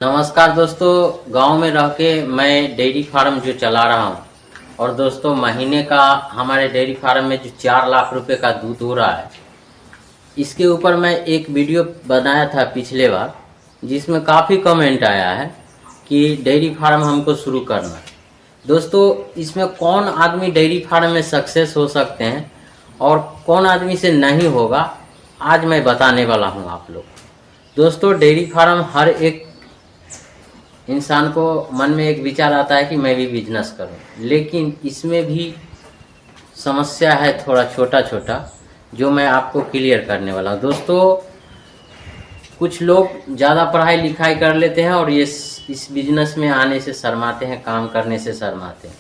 नमस्कार दोस्तों, गांव में रह के मैं डेयरी फार्म जो चला रहा हूं और दोस्तों महीने का हमारे डेयरी फार्म में जो 4 लाख रुपए का दूध हो रहा है, इसके ऊपर मैं एक वीडियो बनाया था पिछले बार, जिसमें काफ़ी कमेंट आया है कि डेयरी फार्म हमको शुरू करना है। दोस्तों इसमें कौन आदमी डेयरी फार्म में सक्सेस हो सकते हैं और कौन आदमी से नहीं होगा, आज मैं बताने वाला हूं आप लोग। दोस्तों डेयरी फार्म हर एक इंसान को मन में एक विचार आता है कि मैं भी बिजनेस करूं, लेकिन इसमें भी समस्या है थोड़ा छोटा छोटा, जो मैं आपको क्लियर करने वाला हूं। दोस्तों कुछ लोग ज़्यादा पढ़ाई लिखाई कर लेते हैं और ये इस बिजनेस में आने से शर्माते हैं, काम करने से शर्माते हैं,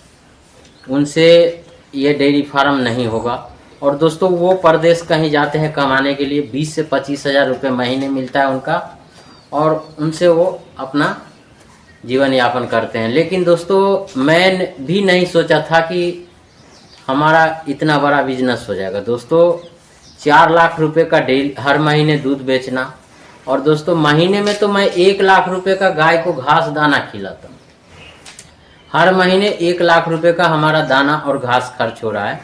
उनसे ये डेयरी फार्म नहीं होगा। और दोस्तों वो परदेश कहीं जाते हैं कमाने के लिए, 20 से 25 हज़ार रुपये महीने मिलता है उनका, और उनसे वो अपना जीवन यापन करते हैं। लेकिन दोस्तों मैं भी नहीं सोचा था कि हमारा इतना बड़ा बिजनेस हो जाएगा। दोस्तों 4 लाख रुपए का डेली हर महीने दूध बेचना, और दोस्तों महीने में तो मैं 1 लाख रुपए का गाय को घास दाना खिलाता हूँ। हर महीने 1 लाख रुपए का हमारा दाना और घास खर्च हो रहा है।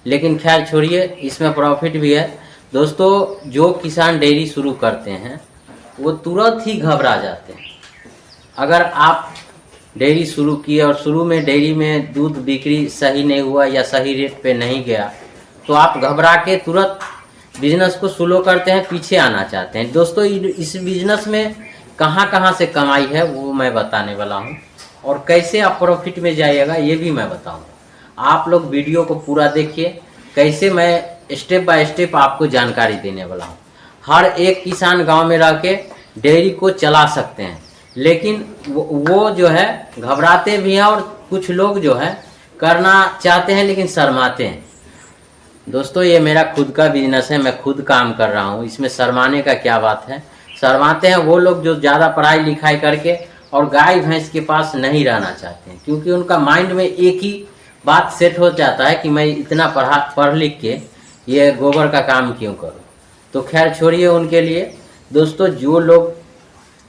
लेकिन खैर छोड़िए, इसमें प्रॉफिट भी है। दोस्तों जो किसान डेयरी शुरू करते हैं वो तुरंत ही घबरा जाते हैं। अगर आप डेयरी शुरू किए और शुरू में डेयरी में दूध बिक्री सही नहीं हुआ या सही रेट पे नहीं गया, तो आप घबरा के तुरंत बिजनेस को स्लो करते हैं, पीछे आना चाहते हैं। दोस्तों इस बिजनेस में कहाँ कहाँ से कमाई है वो मैं बताने वाला हूँ, और कैसे आप प्रॉफिट में जाइएगा ये भी मैं बताऊँगा। आप लोग वीडियो को पूरा देखिए, कैसे मैं स्टेप बाय स्टेप आपको जानकारी देने वाला हूँ। हर एक किसान गाँव में रह के डेयरी को चला सकते हैं, लेकिन वो जो है घबराते भी हैं, और कुछ लोग जो है करना चाहते हैं लेकिन शर्माते हैं। दोस्तों ये मेरा खुद का बिजनेस है, मैं खुद काम कर रहा हूँ, इसमें शर्माने का क्या बात है। शर्माते हैं वो लोग जो ज़्यादा पढ़ाई लिखाई करके और गाय भैंस के पास नहीं रहना चाहते हैं, क्योंकि उनका माइंड में एक ही बात सेट हो जाता है कि मैं इतना पढ़ लिख के ये गोबर का काम क्यों करूँ। तो खैर छोड़िए उनके लिए। दोस्तों जो लोग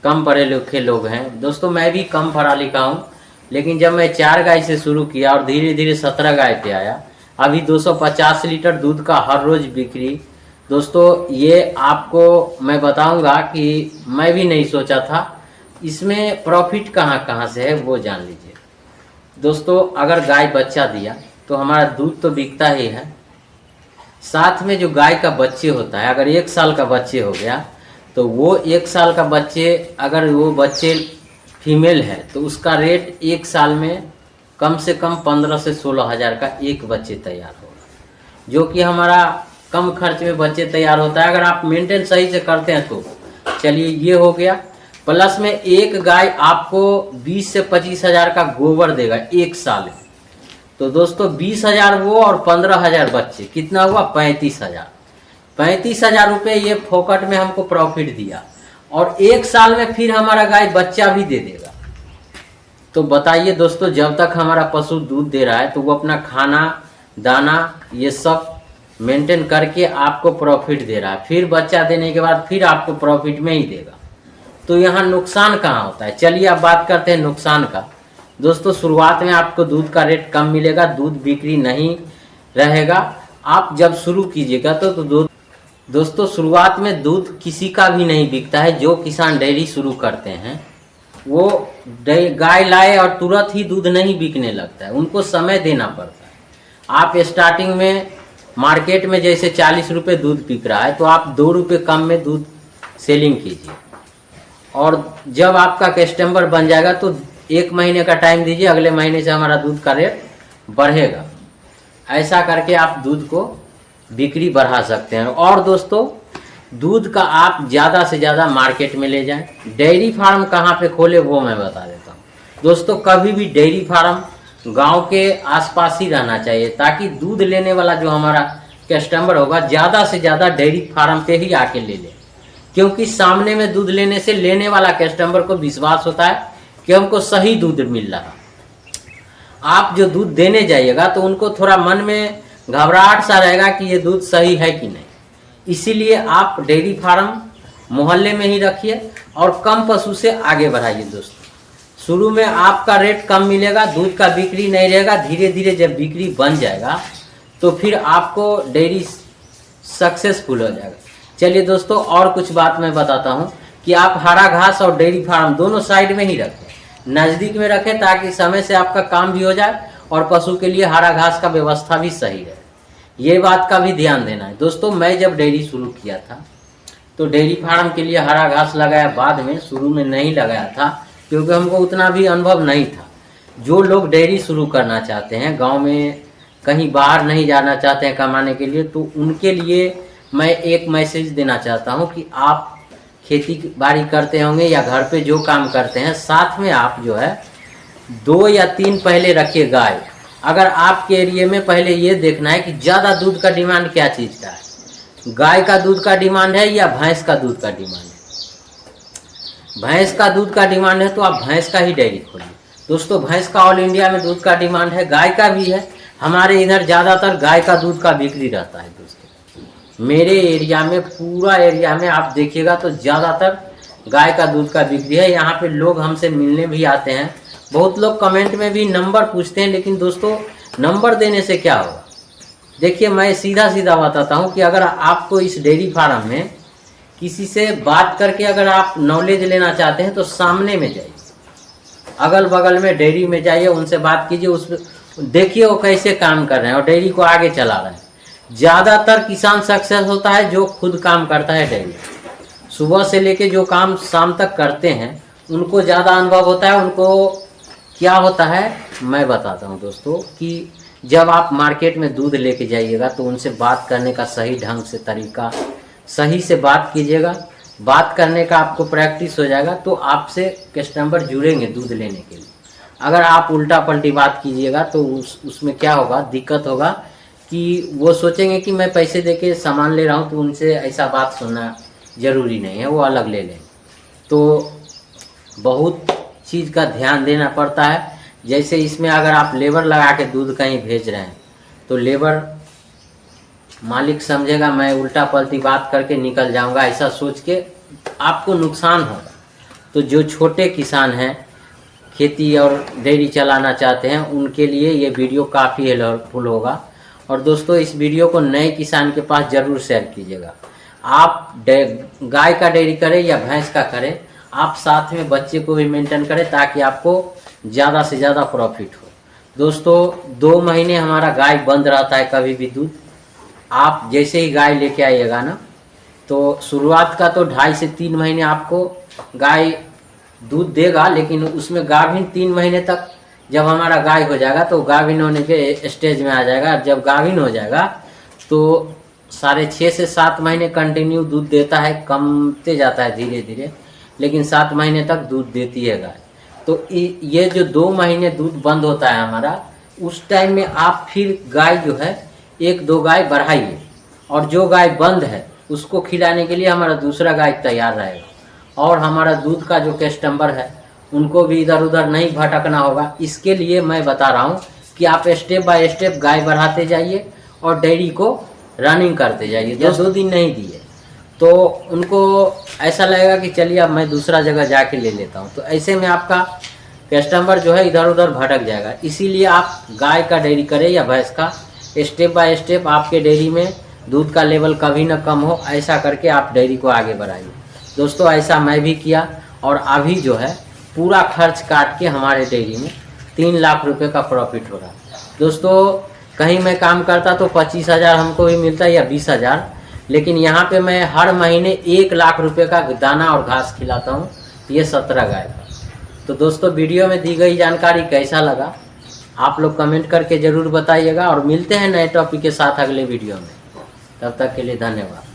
कम पढ़े लिखे लोग हैं, दोस्तों मैं भी कम पढ़ा लिखा हूँ, लेकिन जब मैं 4 गाय से शुरू किया और धीरे धीरे 17 गाय पे आया, अभी 250 लीटर दूध का हर रोज़ बिक्री। दोस्तों ये आपको मैं बताऊंगा कि मैं भी नहीं सोचा था। इसमें प्रॉफिट कहाँ कहाँ से है वो जान लीजिए। दोस्तों अगर गाय बच्चा दिया तो हमारा दूध तो बिकता ही है, साथ में जो गाय का बच्चे होता है, अगर 1 साल का बच्चे हो गया तो वो 1 साल का बच्चे, अगर वो बच्चे फीमेल है तो उसका रेट 1 साल में कम से कम 15 से 16 हज़ार का एक बच्चे तैयार होगा, जो कि हमारा कम खर्च में बच्चे तैयार होता है अगर आप मेंटेन सही से करते हैं तो। चलिए ये हो गया, प्लस में एक गाय आपको 20 से 25 हज़ार का गोबर देगा 1 साल में। तो दोस्तों 20 हज़ार वो और 15 हज़ार बच्चे, कितना हुआ 35 हज़ार। 35 हज़ार रुपये ये फोकट में हमको प्रॉफिट दिया, और 1 साल में फिर हमारा गाय बच्चा भी दे देगा। तो बताइए दोस्तों, जब तक हमारा पशु दूध दे रहा है तो वो अपना खाना दाना ये सब मेंटेन करके आपको प्रॉफिट दे रहा है, फिर बच्चा देने के बाद फिर आपको प्रॉफिट में ही देगा। तो यहाँ नुकसान कहाँ होता है, चलिए अब बात करते हैं नुकसान का। दोस्तों शुरुआत में आपको दूध का रेट कम मिलेगा, दूध बिक्री नहीं रहेगा। आप जब शुरू कीजिएगा तो दोस्तों शुरुआत में दूध किसी का भी नहीं बिकता है। जो किसान डेयरी शुरू करते हैं वो गाय लाए और तुरंत ही दूध नहीं बिकने लगता है, उनको समय देना पड़ता है। आप स्टार्टिंग में मार्केट में जैसे 40 रुपये दूध बिक रहा है तो आप 2 रुपये कम में दूध सेलिंग कीजिए, और जब आपका कस्टमर बन जाएगा तो 1 महीने का टाइम दीजिए, अगले महीने से हमारा दूध का रेट बढ़ेगा। ऐसा करके आप दूध को बिक्री बढ़ा सकते हैं। और दोस्तों दूध का आप ज़्यादा से ज़्यादा मार्केट में ले जाएं। डेयरी फार्म कहाँ पे खोले वो मैं बता देता हूँ। दोस्तों कभी भी डेयरी फार्म गांव के आसपास ही रहना चाहिए, ताकि दूध लेने वाला जो हमारा कस्टमर होगा ज़्यादा से ज़्यादा डेयरी फार्म पे ही आके ले ले, क्योंकि सामने में दूध लेने से लेने वाला कस्टमर को विश्वास होता है कि हमको सही दूध मिल रहा। आप जो दूध देने जाइएगा तो उनको थोड़ा मन में घबराहट सा रहेगा कि ये दूध सही है कि नहीं। इसीलिए आप डेयरी फार्म मोहल्ले में ही रखिए और कम पशु से आगे बढ़ाइए। दोस्तों शुरू में आपका रेट कम मिलेगा, दूध का बिक्री नहीं रहेगा, धीरे धीरे जब बिक्री बन जाएगा तो फिर आपको डेयरी सक्सेसफुल हो जाएगा। चलिए दोस्तों और कुछ बात मैं बताता हूँ कि आप हरा घास और डेयरी फार्म दोनों साइड में ही रखें, नज़दीक में रखें ताकि समय से आपका काम भी हो जाए और पशु के लिए हरा घास का व्यवस्था भी सही रहे। ये बात का भी ध्यान देना है। दोस्तों मैं जब डेयरी शुरू किया था तो डेयरी फार्म के लिए हरा घास लगाया, बाद में शुरू में नहीं लगाया था क्योंकि हमको उतना भी अनुभव नहीं था। जो लोग डेयरी शुरू करना चाहते हैं, गांव में कहीं बाहर नहीं जाना चाहते हैं कमाने के लिए, तो उनके लिए मैं एक मैसेज देना चाहता हूं कि आप खेती बाड़ी करते होंगे या घर पे जो काम करते हैं, साथ में आप जो है 2 या 3 पहले रखिए गाय। अगर आपके एरिया में पहले ये देखना है कि ज़्यादा दूध का डिमांड क्या चीज़ का है, गाय का दूध का डिमांड है या भैंस का दूध का डिमांड है। भैंस का दूध का डिमांड है तो आप भैंस का ही डेयरी खोलिए। दोस्तों भैंस का ऑल इंडिया में दूध का डिमांड है, गाय का भी है। हमारे इधर ज़्यादातर गाय का दूध का बिक्री रहता है। दोस्तों मेरे एरिया में, पूरा एरिया में आप देखिएगा तो ज़्यादातर गाय का दूध का बिक्री है। यहाँ पे लोग हमसे मिलने भी आते हैं, बहुत लोग कमेंट में भी नंबर पूछते हैं, लेकिन दोस्तों नंबर देने से क्या होगा। देखिए मैं सीधा सीधा बताता हूँ कि अगर आपको इस डेयरी फार्म में किसी से बात करके अगर आप नॉलेज लेना चाहते हैं तो सामने में जाइए, अगल बगल में डेयरी में जाइए, उनसे बात कीजिए, उस देखिए वो कैसे काम कर रहे हैं और डेयरी को आगे चला रहे हैं। ज़्यादातर किसान सक्सेस होता है जो खुद काम करता है डेयरी, सुबह से लेके जो काम शाम तक करते हैं उनको ज़्यादा अनुभव होता है। उनको क्या होता है मैं बताता हूँ दोस्तों कि जब आप मार्केट में दूध लेके जाइएगा तो उनसे बात करने का सही ढंग से तरीका, सही से बात कीजिएगा, बात करने का आपको प्रैक्टिस हो जाएगा तो आपसे कस्टमर जुड़ेंगे दूध लेने के लिए। अगर आप उल्टा पलटी बात कीजिएगा तो उसमें क्या होगा, दिक्कत होगा कि वो सोचेंगे कि मैं पैसे देके सामान ले रहा हूँ तो उनसे ऐसा बात सुनना ज़रूरी नहीं है, वो अलग ले लें। तो बहुत चीज़ का ध्यान देना पड़ता है। जैसे इसमें अगर आप लेबर लगा के दूध कहीं भेज रहे हैं तो लेबर मालिक समझेगा मैं उल्टा पलटी बात करके निकल जाऊंगा, ऐसा सोच के आपको नुकसान होगा। तो जो छोटे किसान हैं, खेती और डेयरी चलाना चाहते हैं, उनके लिए ये वीडियो काफ़ी हेल्पफुल होगा। और दोस्तों इस वीडियो को नए किसान के पास ज़रूर शेयर कीजिएगा। आप गाय का डेयरी करें या भैंस का करें, आप साथ में बच्चे को भी मेंटेन करें ताकि आपको ज़्यादा से ज़्यादा प्रॉफिट हो। दोस्तों 2 महीने हमारा गाय बंद रहता है कभी भी दूध। आप जैसे ही गाय लेके आइएगा ना, तो शुरुआत का तो 2.5 से 3 महीने आपको गाय दूध देगा, लेकिन उसमें गाभिन 3 महीने तक जब हमारा गाय हो जाएगा तो गाभिन होने के स्टेज में आ जाएगा। जब गाभिन हो जाएगा तो 6.5 से 7 महीने कंटिन्यू दूध देता है, कमते जाता है धीरे धीरे, लेकिन 7 महीने तक दूध देती है गाय। तो ये जो 2 महीने दूध बंद होता है हमारा, उस टाइम में आप फिर गाय जो है 1-2 गाय बढ़ाइए और जो गाय बंद है उसको खिलाने के लिए हमारा दूसरा गाय तैयार रहेगा। और हमारा दूध का जो कस्टमर है उनको भी इधर उधर नहीं भटकना होगा। इसके लिए मैं बता रहा हूँ कि आप स्टेप बाय स्टेप गाय बढ़ाते जाइए और डेयरी को रनिंग करते जाइए। जब 2 दिन नहीं दिए तो उनको ऐसा लगेगा कि चलिए अब मैं दूसरा जगह जाके ले लेता हूँ, तो ऐसे में आपका कस्टमर जो है इधर उधर भटक जाएगा। इसीलिए आप गाय का डेयरी करें या भैंस का, स्टेप बाय स्टेप आपके डेयरी में दूध का लेवल कभी ना कम हो, ऐसा करके आप डेयरी को आगे बढ़ाइए। दोस्तों ऐसा मैं भी किया और अभी जो है पूरा खर्च काट के हमारे डेयरी में 3 लाख रुपए का प्रॉफिट हो रहा है। दोस्तों कहीं मैं काम करता तो 25,000 हमको भी मिलता या 20,000, लेकिन यहाँ पे मैं हर महीने 1 लाख रुपए का दाना और घास खिलाता हूँ, ये 17 गाय का। तो दोस्तों वीडियो में दी गई जानकारी कैसा लगा आप लोग कमेंट करके ज़रूर बताइएगा और मिलते हैं नए टॉपिक के साथ अगले वीडियो में। तब तक के लिए धन्यवाद।